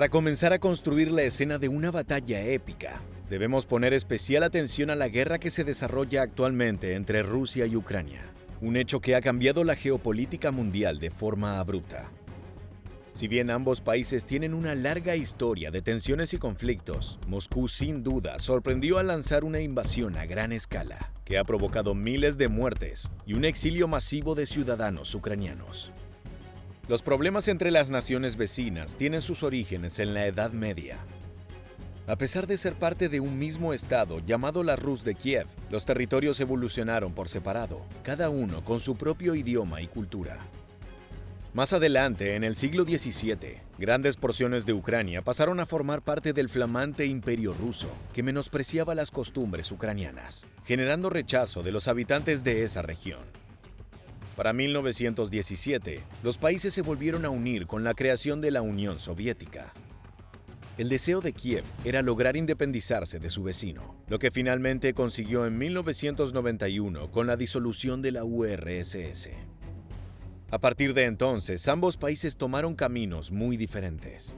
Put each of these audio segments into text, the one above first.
Para comenzar a construir la escena de una batalla épica, debemos poner especial atención a la guerra que se desarrolla actualmente entre Rusia y Ucrania, un hecho que ha cambiado la geopolítica mundial de forma abrupta. Si bien ambos países tienen una larga historia de tensiones y conflictos, Moscú sin duda sorprendió al lanzar una invasión a gran escala, que ha provocado miles de muertes y un exilio masivo de ciudadanos ucranianos. Los problemas entre las naciones vecinas tienen sus orígenes en la Edad Media. A pesar de ser parte de un mismo estado llamado la Rus de Kiev, los territorios evolucionaron por separado, cada uno con su propio idioma y cultura. Más adelante, en el siglo XVII, grandes porciones de Ucrania pasaron a formar parte del flamante Imperio ruso, que menospreciaba las costumbres ucranianas, generando rechazo de los habitantes de esa región. Para 1917, los países se volvieron a unir con la creación de la Unión Soviética. El deseo de Kiev era lograr independizarse de su vecino, lo que finalmente consiguió en 1991 con la disolución de la URSS. A partir de entonces, ambos países tomaron caminos muy diferentes.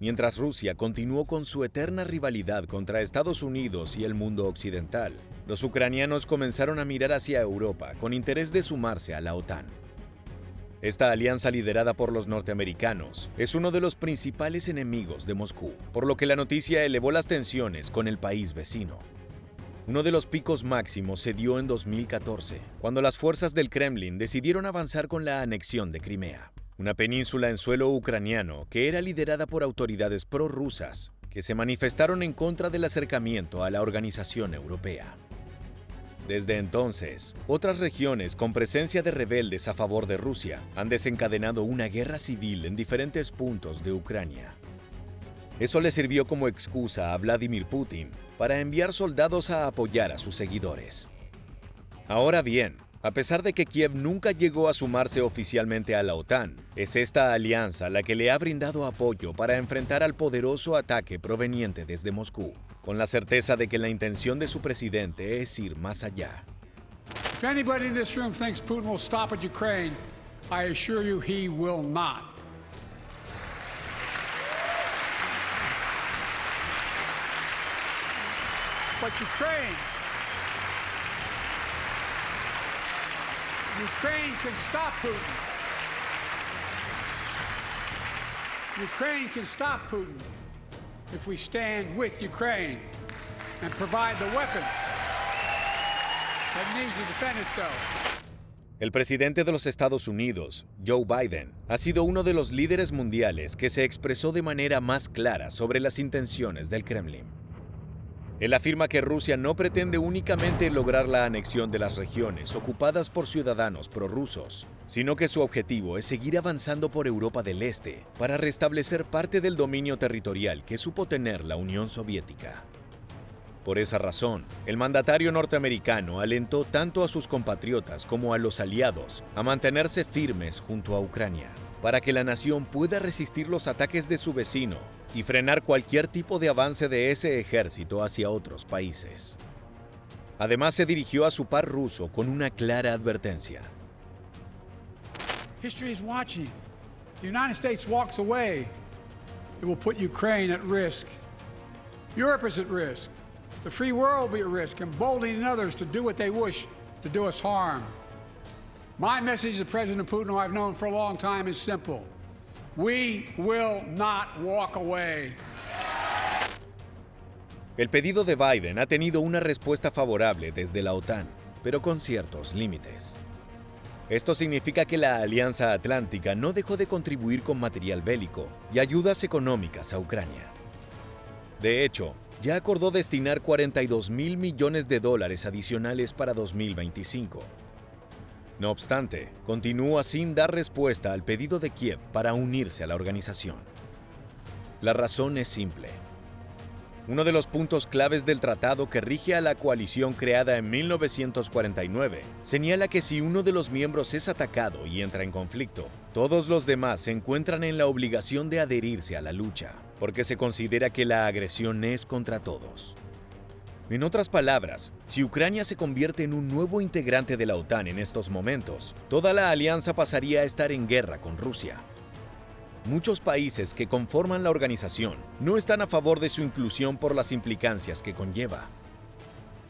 Mientras Rusia continuó con su eterna rivalidad contra Estados Unidos y el mundo occidental, los ucranianos comenzaron a mirar hacia Europa con interés de sumarse a la OTAN. Esta alianza liderada por los norteamericanos es uno de los principales enemigos de Moscú, por lo que la noticia elevó las tensiones con el país vecino. Uno de los picos máximos se dio en 2014, cuando las fuerzas del Kremlin decidieron avanzar con la anexión de Crimea, una península en suelo ucraniano que era liderada por autoridades prorrusas que se manifestaron en contra del acercamiento a la organización europea. Desde entonces, otras regiones con presencia de rebeldes a favor de Rusia han desencadenado una guerra civil en diferentes puntos de Ucrania. Eso le sirvió como excusa a Vladimir Putin para enviar soldados a apoyar a sus seguidores. Ahora bien, a pesar de que Kiev nunca llegó a sumarse oficialmente a la OTAN, es esta alianza la que le ha brindado apoyo para enfrentar al poderoso ataque proveniente desde Moscú, con la certeza de que la intención de su presidente es ir más allá. If anybody in this room thinks Putin will stop at Ukraine, I assure you he will not. But Ukraine can stop Putin. Ukraine can stop Putin if we stand with Ukraine and provide the weapons that needs to defend itself. El presidente de los Estados Unidos, Joe Biden, ha sido uno de los líderes mundiales que se expresó de manera más clara sobre las intenciones del Kremlin. Él afirma que Rusia no pretende únicamente lograr la anexión de las regiones ocupadas por ciudadanos prorrusos, sino que su objetivo es seguir avanzando por Europa del Este para restablecer parte del dominio territorial que supo tener la Unión Soviética. Por esa razón, el mandatario norteamericano alentó tanto a sus compatriotas como a los aliados a mantenerse firmes junto a Ucrania, para que la nación pueda resistir los ataques de su vecino y frenar cualquier tipo de avance de ese ejército hacia otros países. Además, se dirigió a su par ruso con una clara advertencia. History is watching. If the United States walks away, it will put Ukraine at risk. Europe is at risk. The free world will be at risk, emboldening others to do what they wish to do us harm. My message to President Putin, who I've known for a long time, is simple. We will not walk away. El pedido de Biden ha tenido una respuesta favorable desde la OTAN, pero con ciertos límites. Esto significa que la Alianza Atlántica no dejó de contribuir con material bélico y ayudas económicas a Ucrania. De hecho, ya acordó destinar $42,000 millones adicionales para 2025. No obstante, continúa sin dar respuesta al pedido de Kiev para unirse a la organización. La razón es simple. Uno de los puntos claves del tratado que rige a la coalición creada en 1949 señala que si uno de los miembros es atacado y entra en conflicto, todos los demás se encuentran en la obligación de adherirse a la lucha, porque se considera que la agresión es contra todos. En otras palabras, si Ucrania se convierte en un nuevo integrante de la OTAN en estos momentos, toda la alianza pasaría a estar en guerra con Rusia. Muchos países que conforman la organización no están a favor de su inclusión por las implicancias que conlleva.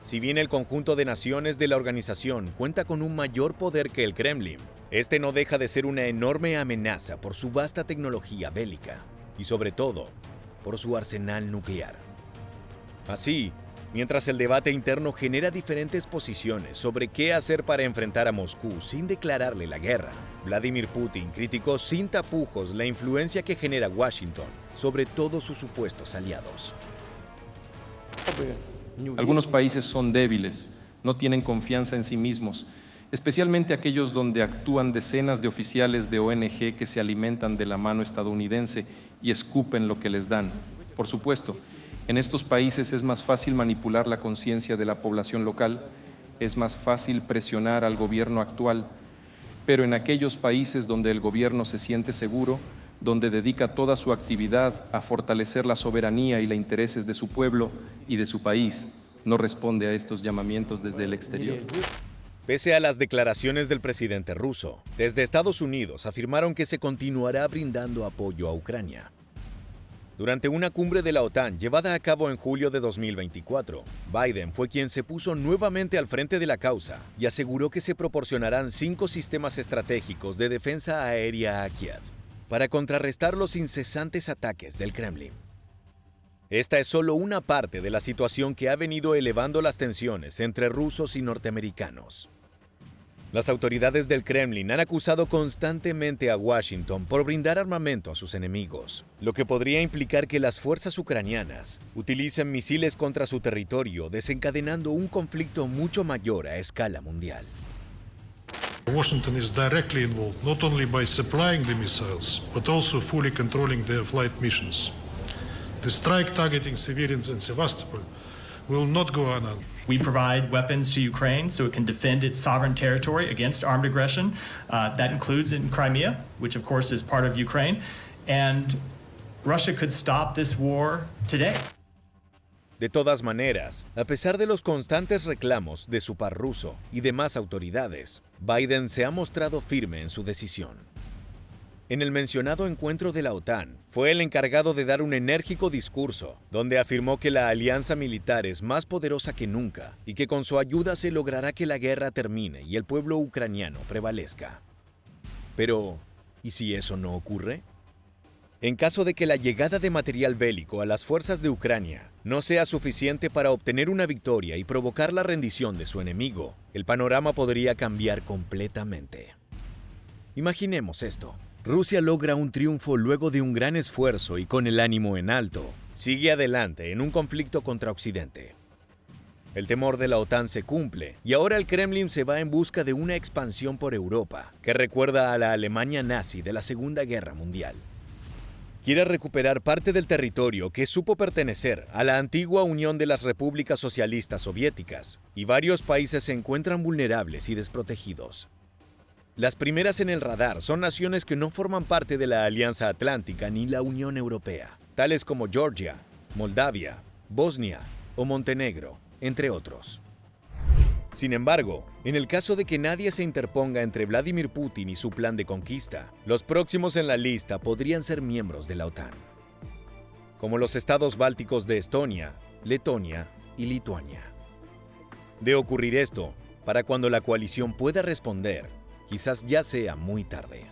Si bien el conjunto de naciones de la organización cuenta con un mayor poder que el Kremlin, este no deja de ser una enorme amenaza por su vasta tecnología bélica y, sobre todo, por su arsenal nuclear. Así, mientras el debate interno genera diferentes posiciones sobre qué hacer para enfrentar a Moscú sin declararle la guerra, Vladimir Putin criticó sin tapujos la influencia que genera Washington sobre todos sus supuestos aliados. Algunos países son débiles, no tienen confianza en sí mismos, especialmente aquellos donde actúan decenas de oficiales de ONG que se alimentan de la mano estadounidense y escupen lo que les dan. Por supuesto, en estos países es más fácil manipular la conciencia de la población local, es más fácil presionar al gobierno actual, pero en aquellos países donde el gobierno se siente seguro, donde dedica toda su actividad a fortalecer la soberanía y los intereses de su pueblo y de su país, no responde a estos llamamientos desde el exterior. Pese a las declaraciones del presidente ruso, desde Estados Unidos afirmaron que se continuará brindando apoyo a Ucrania. Durante una cumbre de la OTAN llevada a cabo en julio de 2024, Biden fue quien se puso nuevamente al frente de la causa y aseguró que se proporcionarán 5 sistemas estratégicos de defensa aérea a Kiev para contrarrestar los incesantes ataques del Kremlin. Esta es solo una parte de la situación que ha venido elevando las tensiones entre rusos y norteamericanos. Las autoridades del Kremlin han acusado constantemente a Washington por brindar armamento a sus enemigos, lo que podría implicar que las fuerzas ucranianas utilicen misiles contra su territorio, desencadenando un conflicto mucho mayor a escala mundial. Washington is directly involved not only by supplying the missiles, but also fully controlling their flight missions. The strike targeting civilians in Sevastopol will not go unanswered. We provide weapons to Ukraine so it can defend its sovereign territory against armed aggression. That includes in Crimea, which of course is part of Ukraine. And Russia could stop this war today. De todas maneras, a pesar de los constantes reclamos de su par ruso y demás autoridades, Biden se ha mostrado firme en su decisión. En el mencionado encuentro de la OTAN, fue el encargado de dar un enérgico discurso, donde afirmó que la alianza militar es más poderosa que nunca y que con su ayuda se logrará que la guerra termine y el pueblo ucraniano prevalezca. Pero, ¿y si eso no ocurre? En caso de que la llegada de material bélico a las fuerzas de Ucrania no sea suficiente para obtener una victoria y provocar la rendición de su enemigo, el panorama podría cambiar completamente. Imaginemos esto. Rusia logra un triunfo luego de un gran esfuerzo y con el ánimo en alto, sigue adelante en un conflicto contra Occidente. El temor de la OTAN se cumple y ahora el Kremlin se va en busca de una expansión por Europa que recuerda a la Alemania nazi de la Segunda Guerra Mundial. Quiere recuperar parte del territorio que supo pertenecer a la antigua Unión de las Repúblicas Socialistas Soviéticas, y varios países se encuentran vulnerables y desprotegidos. Las primeras en el radar son naciones que no forman parte de la Alianza Atlántica ni la Unión Europea, tales como Georgia, Moldavia, Bosnia o Montenegro, entre otros. Sin embargo, en el caso de que nadie se interponga entre Vladimir Putin y su plan de conquista, los próximos en la lista podrían ser miembros de la OTAN, como los estados bálticos de Estonia, Letonia y Lituania. De ocurrir esto, para cuando la coalición pueda responder, quizás ya sea muy tarde.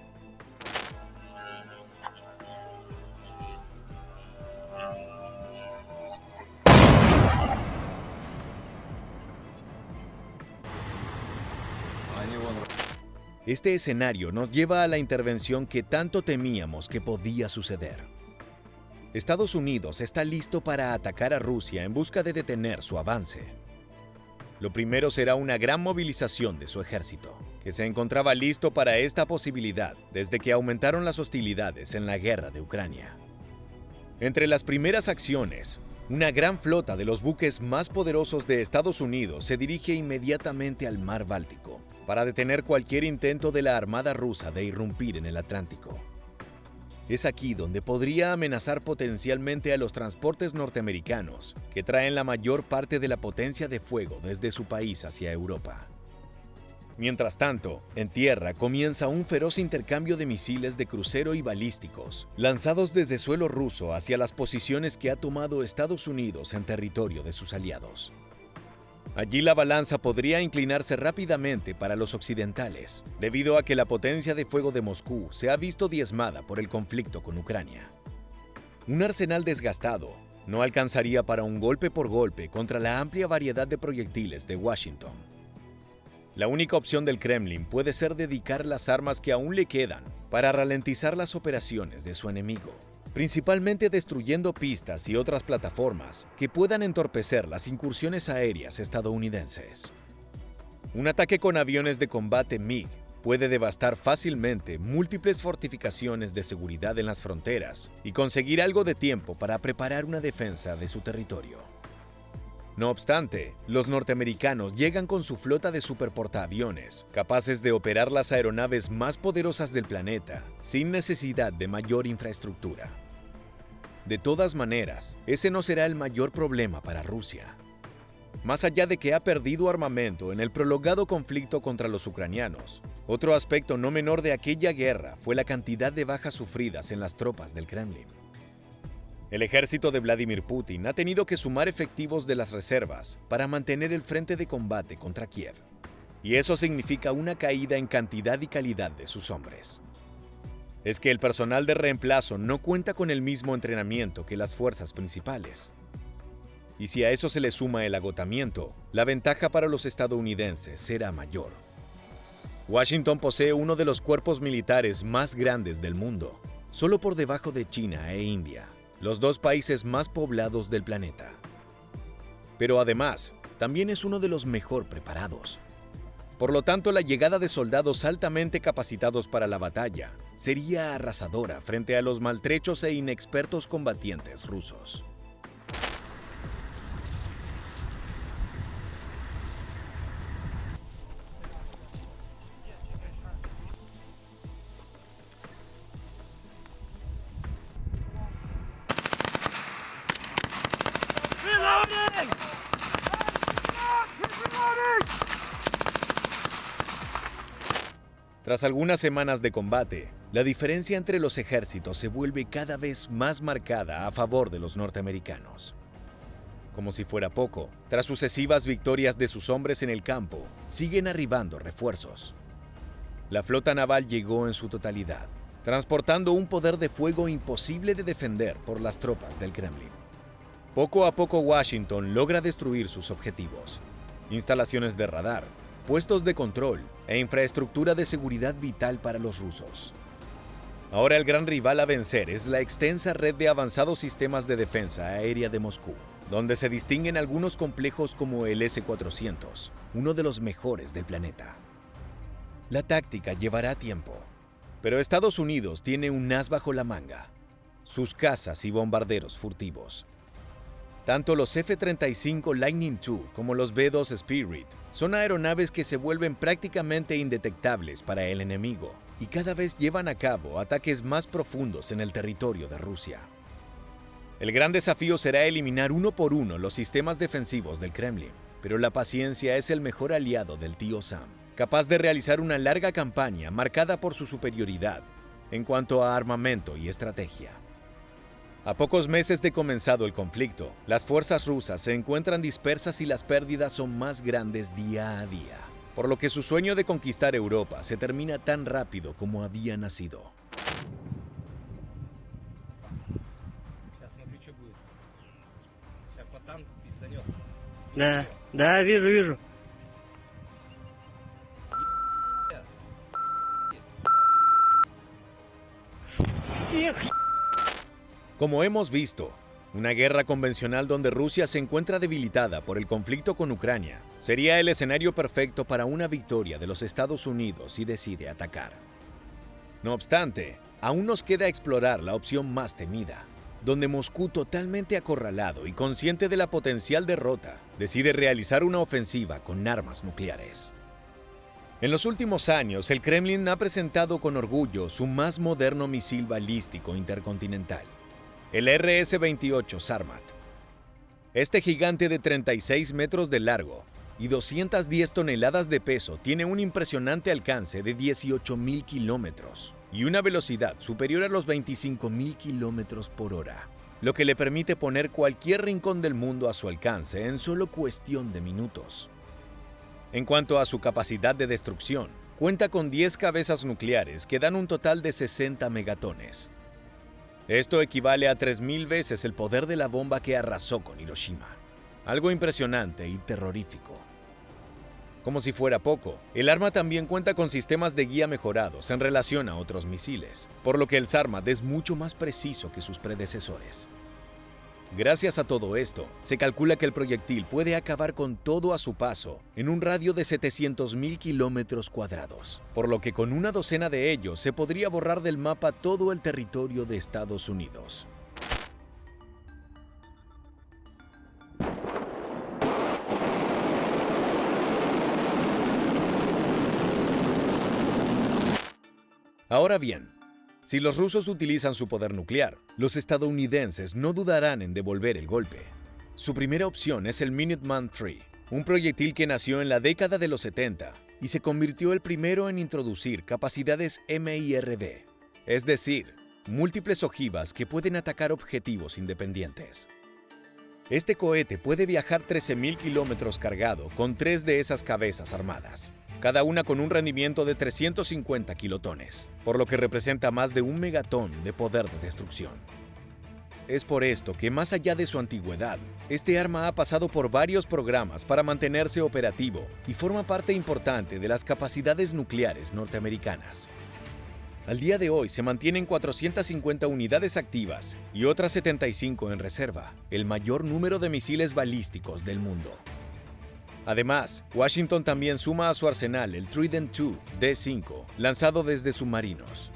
Este escenario nos lleva a la intervención que tanto temíamos que podía suceder. Estados Unidos está listo para atacar a Rusia en busca de detener su avance. Lo primero será una gran movilización de su ejército, que se encontraba listo para esta posibilidad desde que aumentaron las hostilidades en la guerra de Ucrania. Entre las primeras acciones, una gran flota de los buques más poderosos de Estados Unidos se dirige inmediatamente al Mar Báltico para detener cualquier intento de la Armada rusa de irrumpir en el Atlántico. Es aquí donde podría amenazar potencialmente a los transportes norteamericanos, que traen la mayor parte de la potencia de fuego desde su país hacia Europa. Mientras tanto, en tierra comienza un feroz intercambio de misiles de crucero y balísticos, lanzados desde suelo ruso hacia las posiciones que ha tomado Estados Unidos en territorio de sus aliados. Allí la balanza podría inclinarse rápidamente para los occidentales, debido a que la potencia de fuego de Moscú se ha visto diezmada por el conflicto con Ucrania. Un arsenal desgastado no alcanzaría para un golpe por golpe contra la amplia variedad de proyectiles de Washington. La única opción del Kremlin puede ser dedicar las armas que aún le quedan para ralentizar las operaciones de su enemigo, principalmente destruyendo pistas y otras plataformas que puedan entorpecer las incursiones aéreas estadounidenses. Un ataque con aviones de combate MiG puede devastar fácilmente múltiples fortificaciones de seguridad en las fronteras y conseguir algo de tiempo para preparar una defensa de su territorio. No obstante, los norteamericanos llegan con su flota de superportaaviones, capaces de operar las aeronaves más poderosas del planeta, sin necesidad de mayor infraestructura. De todas maneras, ese no será el mayor problema para Rusia. Más allá de que ha perdido armamento en el prolongado conflicto contra los ucranianos, otro aspecto no menor de aquella guerra fue la cantidad de bajas sufridas en las tropas del Kremlin. El ejército de Vladimir Putin ha tenido que sumar efectivos de las reservas para mantener el frente de combate contra Kiev. Y eso significa una caída en cantidad y calidad de sus hombres. Es que el personal de reemplazo no cuenta con el mismo entrenamiento que las fuerzas principales. Y si a eso se le suma el agotamiento, la ventaja para los estadounidenses será mayor. Washington posee uno de los cuerpos militares más grandes del mundo, solo por debajo de China e India, los dos países más poblados del planeta. Pero además, también es uno de los mejor preparados. Por lo tanto, la llegada de soldados altamente capacitados para la batalla sería arrasadora frente a los maltrechos e inexpertos combatientes rusos. Tras algunas semanas de combate, la diferencia entre los ejércitos se vuelve cada vez más marcada a favor de los norteamericanos. Como si fuera poco, tras sucesivas victorias de sus hombres en el campo, siguen arribando refuerzos. La flota naval llegó en su totalidad, transportando un poder de fuego imposible de defender por las tropas del Kremlin. Poco a poco Washington logra destruir sus objetivos: instalaciones de radar, puestos de control e infraestructura de seguridad vital para los rusos. Ahora el gran rival a vencer es la extensa red de avanzados sistemas de defensa aérea de Moscú, donde se distinguen algunos complejos como el S-400, uno de los mejores del planeta. La táctica llevará tiempo, pero Estados Unidos tiene un as bajo la manga: sus cazas y bombarderos furtivos. Tanto los F-35 Lightning II como los B-2 Spirit son aeronaves que se vuelven prácticamente indetectables para el enemigo y cada vez llevan a cabo ataques más profundos en el territorio de Rusia. El gran desafío será eliminar uno por uno los sistemas defensivos del Kremlin, pero la paciencia es el mejor aliado del tío Sam, capaz de realizar una larga campaña marcada por su superioridad en cuanto a armamento y estrategia. A pocos meses de comenzado el conflicto, las fuerzas rusas se encuentran dispersas y las pérdidas son más grandes día a día, por lo que su sueño de conquistar Europa se termina tan rápido como había nacido. Да, вижу. Como hemos visto, una guerra convencional donde Rusia se encuentra debilitada por el conflicto con Ucrania sería el escenario perfecto para una victoria de los Estados Unidos si decide atacar. No obstante, aún nos queda explorar la opción más temida, donde Moscú, totalmente acorralado y consciente de la potencial derrota, decide realizar una ofensiva con armas nucleares. En los últimos años, el Kremlin ha presentado con orgullo su más moderno misil balístico intercontinental, el RS-28 Sarmat. Este gigante de 36 metros de largo y 210 toneladas de peso, tiene un impresionante alcance de 18.000 kilómetros y una velocidad superior a los 25.000 kilómetros por hora, lo que le permite poner cualquier rincón del mundo a su alcance en solo cuestión de minutos. En cuanto a su capacidad de destrucción, cuenta con 10 cabezas nucleares que dan un total de 60 megatones. Esto equivale a 3.000 veces el poder de la bomba que arrasó con Hiroshima. Algo impresionante y terrorífico. Como si fuera poco, el arma también cuenta con sistemas de guía mejorados en relación a otros misiles, por lo que el Sarmat es mucho más preciso que sus predecesores. Gracias a todo esto, se calcula que el proyectil puede acabar con todo a su paso en un radio de 700.000 kilómetros cuadrados, por lo que con una docena de ellos se podría borrar del mapa todo el territorio de Estados Unidos. Ahora bien, si los rusos utilizan su poder nuclear, los estadounidenses no dudarán en devolver el golpe. Su primera opción es el Minuteman III, un proyectil que nació en la década de los 70 y se convirtió el primero en introducir capacidades MIRV, es decir, múltiples ojivas que pueden atacar objetivos independientes. Este cohete puede viajar 13.000 kilómetros cargado con 3 de esas cabezas armadas, cada una con un rendimiento de 350 kilotones, por lo que representa más de 1 megatón de poder de destrucción. Es por esto que, más allá de su antigüedad, este arma ha pasado por varios programas para mantenerse operativo y forma parte importante de las capacidades nucleares norteamericanas. Al día de hoy se mantienen 450 unidades activas y otras 75 en reserva, el mayor número de misiles balísticos del mundo. Además, Washington también suma a su arsenal el Trident II D5, lanzado desde submarinos.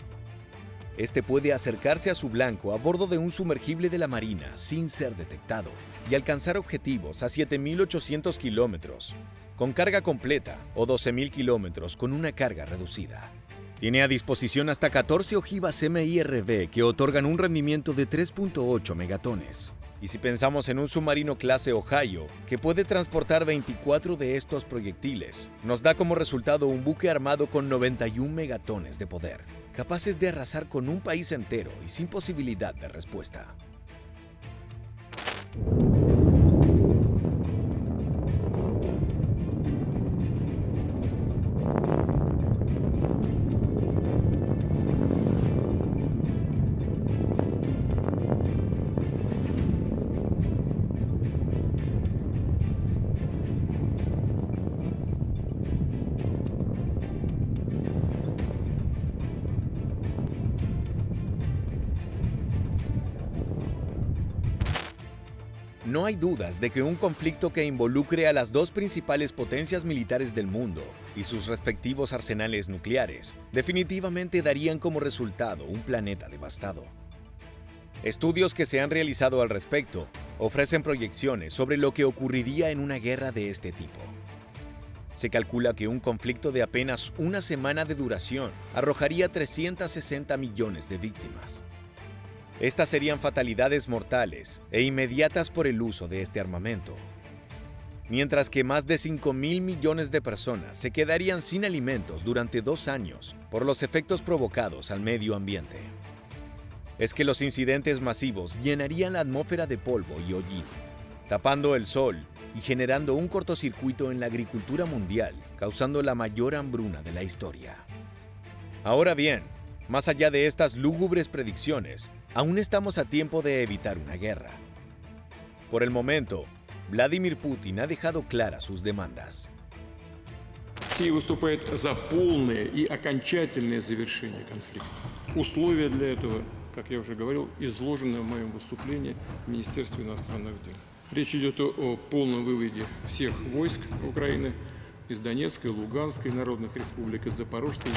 Este puede acercarse a su blanco a bordo de un sumergible de la Marina sin ser detectado y alcanzar objetivos a 7.800 kilómetros, con carga completa, o 12.000 kilómetros con una carga reducida. Tiene a disposición hasta 14 ojivas MIRV que otorgan un rendimiento de 3.8 megatones. Y si pensamos en un submarino clase Ohio, que puede transportar 24 de estos proyectiles, nos da como resultado un buque armado con 91 megatones de poder, capaces de arrasar con un país entero y sin posibilidad de respuesta. No hay dudas de que un conflicto que involucre a las dos principales potencias militares del mundo y sus respectivos arsenales nucleares definitivamente darían como resultado un planeta devastado. Estudios que se han realizado al respecto ofrecen proyecciones sobre lo que ocurriría en una guerra de este tipo. Se calcula que un conflicto de apenas una semana de duración arrojaría 360 millones de víctimas. Estas serían fatalidades mortales e inmediatas por el uso de este armamento, mientras que más de 5.000 millones de personas se quedarían sin alimentos durante 2 años por los efectos provocados al medio ambiente. Es que los incidentes masivos llenarían la atmósfera de polvo y hollín, tapando el sol y generando un cortocircuito en la agricultura mundial, causando la mayor hambruna de la historia. Ahora bien, más allá de estas lúgubres predicciones, aún estamos a tiempo de evitar una guerra. Por el momento, Vladimir Putin ha dejado claras sus demandas. Россия выступает за полное и окончательное завершение конфликта. Условия для этого, как я уже говорил, изложены в моем выступлении в Министерстве иностранных дел. Речь идет о полном выводе всех войск Украины из Донецкой, Луганской, народных республик, из Запорожской.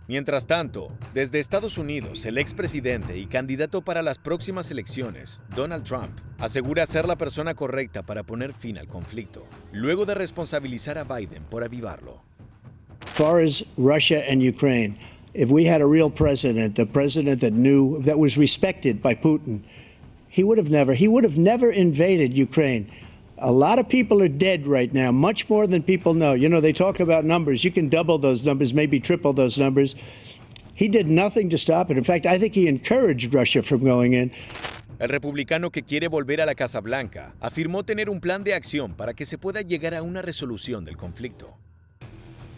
Mientras tanto, desde Estados Unidos, el expresidente y candidato para las próximas elecciones, Donald Trump, asegura ser la persona correcta para poner fin al conflicto, luego de responsabilizar a Biden por avivarlo. As far as Russia and Ukraine, if we had a real president, the president that knew, that was respected by Putin, he would have never invaded Ukraine. A lot of people are dead right now, much more than people know. You know, they talk about numbers. You can double those numbers, maybe triple those numbers. He did nothing to stop it. In fact, I think he encouraged Russia from going in. El republicano que quiere volver a la Casa Blanca afirmó tener un plan de acción para que se pueda llegar a una resolución del conflicto.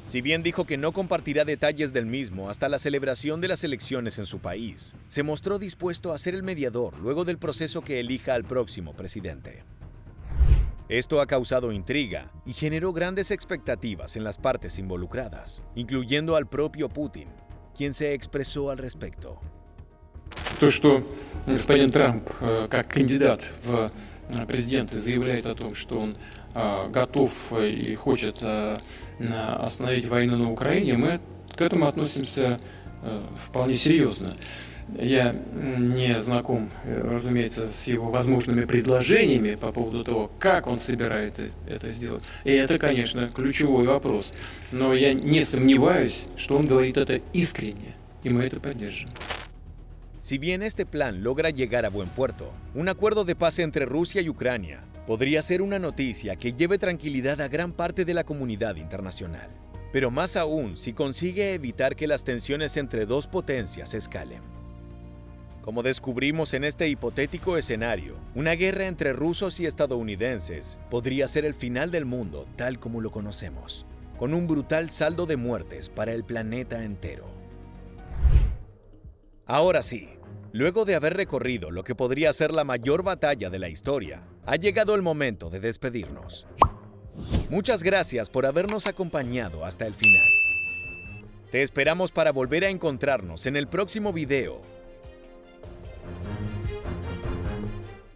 Si bien dijo que no compartirá detalles del mismo hasta la celebración de las elecciones en su país, se mostró dispuesto a ser el mediador luego del proceso que elija al próximo presidente. Esto ha causado intriga y generó grandes expectativas en las partes involucradas, incluyendo al propio Putin, quien se expresó al respecto. То, что господин Трамп как кандидат в президенты заявляет о том, что он готов и хочет остановить войну на Украине, мы к этому относимся вполне серьезно. Я не знаком, разумеется, с его возможными предложениями по поводу того, как он собирается это сделать. И это, конечно, ключевой вопрос. Но я не сомневаюсь, что он говорит это искренне, и мы это поддержим. Si bien este plan logra llegar a buen puerto, un acuerdo de paz entre Rusia y Ucrania podría ser una noticia que lleve tranquilidad a gran parte de la comunidad internacional. Pero más aún si consigue evitar que las tensiones entre dos potencias escalen. Como descubrimos en este hipotético escenario, una guerra entre rusos y estadounidenses podría ser el final del mundo tal como lo conocemos, con un brutal saldo de muertes para el planeta entero. Ahora sí, luego de haber recorrido lo que podría ser la mayor batalla de la historia, ha llegado el momento de despedirnos. Muchas gracias por habernos acompañado hasta el final. Te esperamos para volver a encontrarnos en el próximo video